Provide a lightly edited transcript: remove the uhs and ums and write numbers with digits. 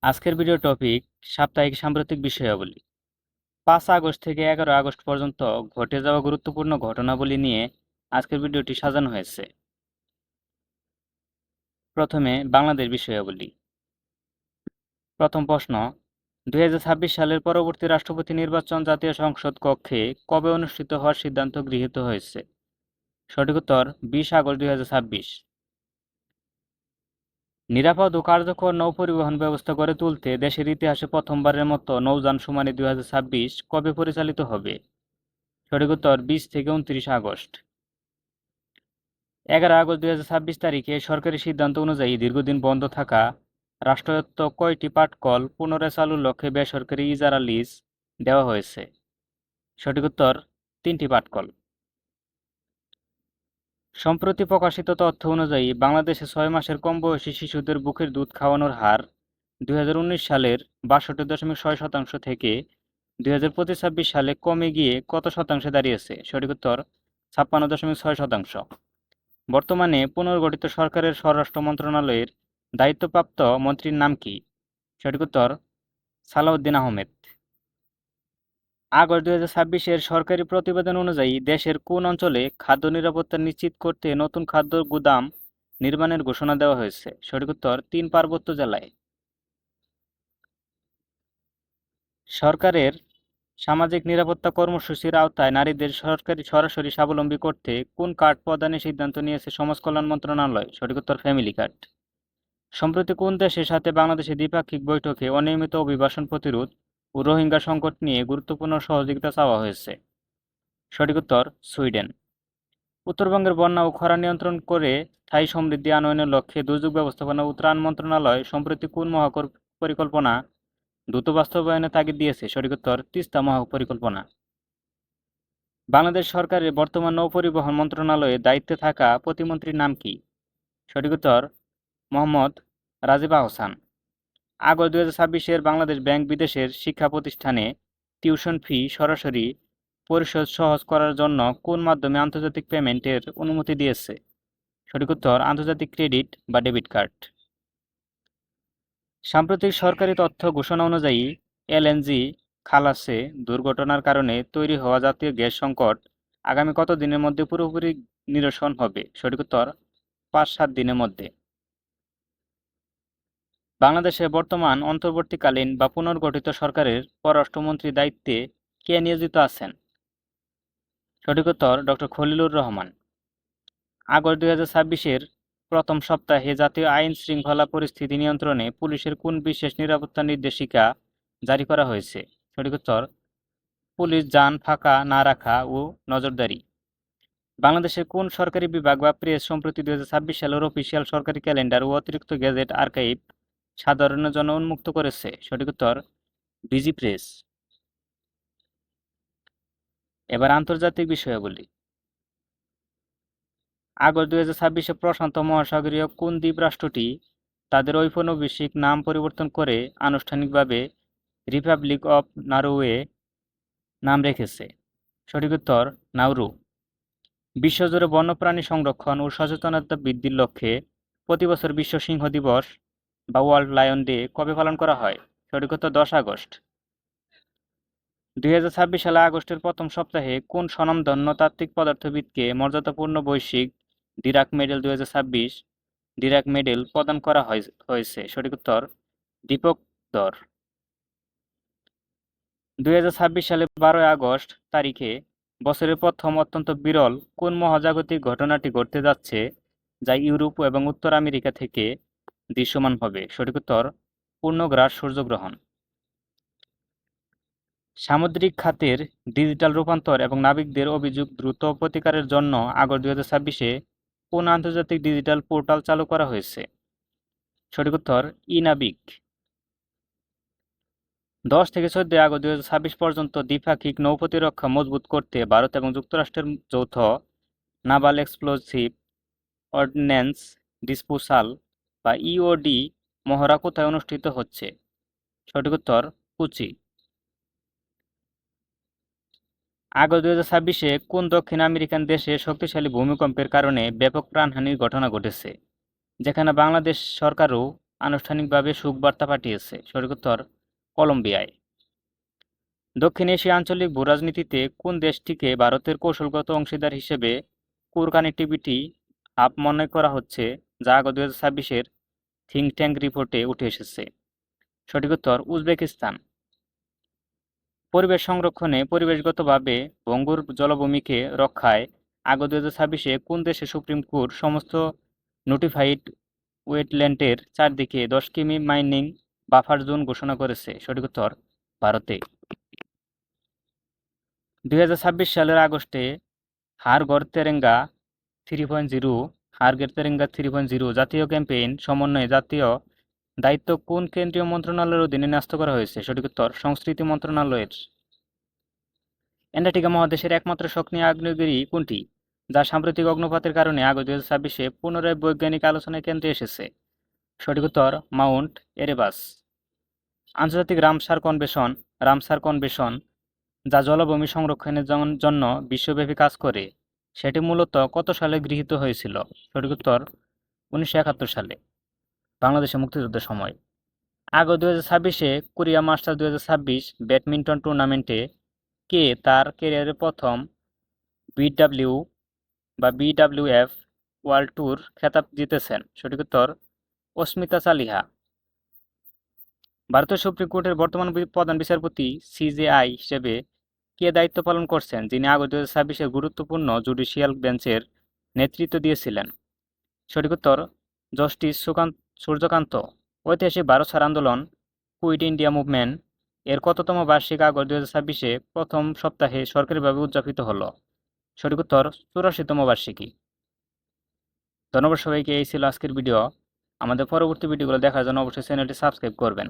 আজকের video topic সাপ্তাহিক সাম্প্রতিক বিষয়াবলী। 5 আগস্ট থেকে 11 আগস্ট পর্যন্ত ঘটে যাওয়া গুরুত্বপূর্ণ ঘটনাবলী নিয়ে আজকের ভিডিওটি সাজানো হয়েছে। প্রথমে বাংলাদেশ বিষয়াবলী। প্রথম প্রশ্ন, 2026 সালের পরবর্তী রাষ্ট্রপতি নির্বাচন জাতীয় সংসদ কক্ষে কবে অনুষ্ঠিত হওয়ার সিদ্ধান্ত গৃহীত হয়েছে? সঠিক উত্তর 20 আগস্ট 2026। নিরাপদ ও কার্যকর নৌ পরিবহন ব্যবস্থা গড়ে তুলতে দেশের ইতিহাসে প্রথমবারের মতো নৌযান শুমানি 2026 কবে পরিচালিত হবে? সঠিক উত্তর 20 থেকে 29 আগস্ট। 11 আগস্ট 2026 তারিখে সরকারি সিদ্ধান্ত অনুযায়ী দীর্ঘদিন বন্ধ থাকা রাষ্ট্রায়ত্ত কয়টি পাটকল পুনরায় চালুর লক্ষ্যে বেসরকারি ইজারা লিজ দেওয়া হয়েছে? সঠিক উত্তর 3টি পাটকল। সম্প্রতি প্রকাশিত তথ্য অনুযায়ী বাংলাদেশে 6 মাসের কম বয়সী শিশুদের বুকের দুধ খাওয়ানোর হার 2019 সালের 62.6% থেকে 2025-26 সালে কমে গিয়ে কত শতাংশে দাঁড়িয়েছে? সঠিক উত্তর 56.6%। বর্তমানে পুনর্গঠিত সরকারের স্বরাষ্ট্র মন্ত্রণালয়ের দায়িত্বপ্রাপ্ত মন্ত্রীর নাম কি? সঠিক উত্তর সালাউদ্দিন আহমেদ। আগস্ট 2026-এর সরকারি প্রতিবেদন অনুযায়ী দেশের কোন অঞ্চলে খাদ্য নিরাপত্তা নিশ্চিত করতে নতুন খাদ্য গুদাম নির্মাণের ঘোষণা দেওয়া হয়েছে? সঠিক উত্তর 3 পার্বত্য জেলায়। সরকারের সামাজিক নিরাপত্তা কর্মসূচির আওতায় নারীদের সরাসরি স্বাবলম্বী করতে কোন কার্ড প্রদানের সিদ্ধান্ত নিয়েছে সমাজ কল্যাণ মন্ত্রণালয়? সঠিক উত্তর ফ্যামিলি কার্ড। সম্প্রতি কোন দেশের সাথে বাংলাদেশের দ্বিপাক্ষিক বৈঠকে অনিয়মিত অভিবাসন প্রতিরোধ ও রোহিঙ্গা সংকট নিয়ে গুরুত্বপূর্ণ সহযোগিতা চাওয়া হয়েছে? সঠিক উত্তর সুইডেন। উত্তরবঙ্গের বন্যা ও খরা নিয়ন্ত্রণ করে স্থায়ী সমৃদ্ধি আনয়নের লক্ষ্যে দুর্যোগ ব্যবস্থাপনা ও ত্রাণ মন্ত্রণালয় সম্প্রতি কোন পরিকল্পনা দ্রুত বাস্তবায়নে তাগিদ দিয়েছে? সঠিক উত্তর তিস্তা মহাপরিকল্পনা। বাংলাদেশ সরকারের বর্তমান নৌপরিবহন মন্ত্রণালয়ে দায়িত্বে থাকা প্রতিমন্ত্রীর নাম কি? সঠিক উত্তর মোহাম্মদ রাজিব আহসান। আগস্ট 2026-এর বাংলাদেশ ব্যাংক বিদেশের শিক্ষা প্রতিষ্ঠানে টিউশন ফি সরাসরি পরিশোধ সহজ করার জন্য কোন মাধ্যমে আন্তর্জাতিক পেমেন্টের অনুমতি দিয়েছে? সঠিক উত্তর আন্তর্জাতিক ক্রেডিট বা ডেবিট কার্ড। সাম্প্রতিক সরকারি তথ্য ঘোষণা অনুযায়ী এলএনজি খালাসে দুর্ঘটনার কারণে তৈরি হওয়া জাতীয় গ্যাস সংকট আগামী কত দিনের মধ্যে পুরোপুরি নিরসন হবে? সঠিক উত্তর 5-7 দিনের মধ্যে। বাংলাদেশের বর্তমান অন্তর্বর্তীকালীন বা পুনর্গঠিত সরকারের পররাষ্ট্রমন্ত্রীর দায়িত্বে কে নিয়োজিত আছেন? সঠিক উত্তর ডক্টর খলিলুর রহমান। আগস্ট 2026-এর প্রথম সপ্তাহে জাতীয় আইন শৃঙ্খলা পরিস্থিতি নিয়ন্ত্রণে পুলিশের কোন বিশেষ নিরাপত্তা নির্দেশিকা জারি করা হয়েছে? সঠিক উত্তর পুলিশ যান ফাঁকা না রাখা ও নজরদারি। বাংলাদেশের কোন সরকারি বিভাগ বা প্রেস সম্প্রতি 2026 সালের অফিসিয়াল সরকারি ক্যালেন্ডার ও অতিরিক্ত গেজেট আর্কাইভ সাধারণের জন্য উন্মুক্ত করেছে? সঠিক উত্তর ডিজি প্রেস। এবার আন্তর্জাতিক বিষয়াবলী। আগস্ট 2026-এ প্রশান্ত মহাসাগরীয় কোন দ্বীপ রাষ্ট্রটি তাদের ঔপনিবেশিক নাম পরিবর্তন করে আনুষ্ঠানিকভাবে রিপাবলিক অব নরওয়ে নাম রেখেছে? সঠিক উত্তর নাউরু। বিশ্বজুড়ে বন্যপ্রাণী সংরক্ষণ ও সচেতনতা বৃদ্ধির লক্ষ্যে প্রতি বছর বিশ্ব সিংহ দিবস বা ওয়ার্ল্ড লায়ন ডে কবে পালন করা হয়? সঠিক উত্তর 10 আগস্ট। 2026 সালে আগস্টের প্রথম সপ্তাহে কোন স্বনামধন্য তাত্ত্বিক পদার্থবিদকে মর্যাদাপূর্ণ বৈশ্বিক ডিরাক মেডেল 2026 ডিরাক মেডেল প্রদান করা হয়েছে? সঠিক উত্তর দীপক ধর। 2026 সালে 12 আগস্ট তারিখে বছরের প্রথম অত্যন্ত বিরল কোন মহাজাগতিক ঘটনাটি ঘটতে যাচ্ছে যা ইউরোপ এবং উত্তর আমেরিকা থেকে দৃশ্যমান হবে? সঠিক উত্তর পূর্ণগ্রাস সূর্যগ্রহণ। সামুদ্রিক খাতের ডিজিটাল রূপান্তর এবং নাবিকদের অভিযোগ দ্রুত প্রতিকারের জন্য আগস্ট 2026-এ কোন আন্তর্জাতিক ডিজিটাল পোর্টাল চালু করা হয়েছে? সঠিক উত্তর ই-নাবিক। 10 থেকে 14 আগস্ট 2026 পর্যন্ত দ্বিপাক্ষিক নৌপ্রতিরক্ষা মজবুত করতে ভারত এবং যুক্তরাষ্ট্রের যৌথ নাভাল এক্সপ্লোসিভ অর্ডিন্যান্স ডিসপোসাল বা ইওডি মহড়া কোথায় অনুষ্ঠিত হচ্ছে? সঠিক উত্তর কোচি। আগস্ট 2026-এ কোন দক্ষিণ আমেরিকান দেশে শক্তিশালী ভূমিকম্পের কারণে ব্যাপক প্রাণহানির ঘটনা ঘটেছে, যেখানে বাংলাদেশ সরকারও আনুষ্ঠানিকভাবে শোক বার্তা পাঠিয়েছে? সঠিক উত্তর কলম্বিয়ায়। দক্ষিণ এশিয়া আঞ্চলিক ভূরাজনীতিতে কোন দেশটিকে ভারতের কৌশলগত অংশীদার হিসেবে কোর কানেক্টিভিটি হাব মনে করা হচ্ছে, যা আগস্ট 2026-এর থিঙ্ক ট্যাঙ্ক রিপোর্টে উঠে এসেছে? সঠিক উত্তর উজবেকিস্তান। পরিবেশ সংরক্ষণে পরিবেশগতভাবে ভঙ্গুর জলাভূমিকে রক্ষায় আগস্ট 2026-এ কোন দেশে সুপ্রিম কোর্ট সমস্ত নোটিফাইড ওয়েটল্যান্ডের চারদিকে 10 কিমি মাইনিং বাফার জোন ঘোষণা করেছে? সঠিক উত্তর ভারতে। 2026 সালের আগস্টে হার ঘর তেরেঙ্গা 3.0 হার ঘর তেরেঙ্গা 3.0 জাতীয় ক্যাম্পেইন সমন্বয়ে জাতীয় দায়িত্ব কোন কেন্দ্রীয় মন্ত্রণালয়ের অধীনে ন্যস্ত করা হয়েছে? সঠিক উত্তর সংস্কৃতি মন্ত্রণালয়ের। অ্যান্টার্কটিকা মহাদেশের একমাত্র সক্রিয় আগ্নেয়গিরি কোনটি, যা সাম্প্রতিক অগ্ন্যুৎপাতের কারণে আগস্ট 2026-এ পুনরায় বৈজ্ঞানিক আলোচনার কেন্দ্রে এসেছে? সঠিক উত্তর মাউন্ট এরেবাস। আন্তর্জাতিক রামসার কনভেনশন, যা জলাভূমি সংরক্ষণের জন্য বিশ্বব্যাপী কাজ করে, সেটি মূলত কত সালে গৃহীত হয়েছিল? সঠিক উত্তর 1971 সালে, বাংলাদেশের মুক্তিযুদ্ধের সময়। আগস্ট 2026-এ কোরিয়া মাস্টার্স 2026 ব্যাডমিন্টন টুর্নামেন্টে কে তার ক্যারিয়ারের প্রথম বিডব্লিউএফ ওয়ার্ল্ড ট্যুর খেতাব জিতেছেন? সঠিক উত্তর অস্মিতা চালিহা। ভারতের সুপ্রিম কোর্টের বর্তমান প্রধান বিচারপতি সিজেআই হিসেবে কে দায়িত্ব পালন করছেন, যিনি আগস্ট 2026-এর গুরুত্বপূর্ণ জুডিশিয়াল বেঞ্চের নেতৃত্ব দিয়েছিলেন? সঠিক উত্তর জাস্টিস সূর্যকান্ত। ঐতিহাসিক ভারত ছাড় আন্দোলন কুইট ইন্ডিয়া মুভমেন্ট এর কততম বার্ষিক আগস্ট 2026-এ প্রথম সপ্তাহে সরকারিভাবে উদযাপিত হলো? সঠিক উত্তর 84তম বার্ষিকী। ধন্যবাদ সবাইকে। এই ছিল আজকের ভিডিও। আমাদের পরবর্তী ভিডিওগুলো দেখার জন্য অবশ্যই চ্যানেলটি সাবস্ক্রাইব করবেন।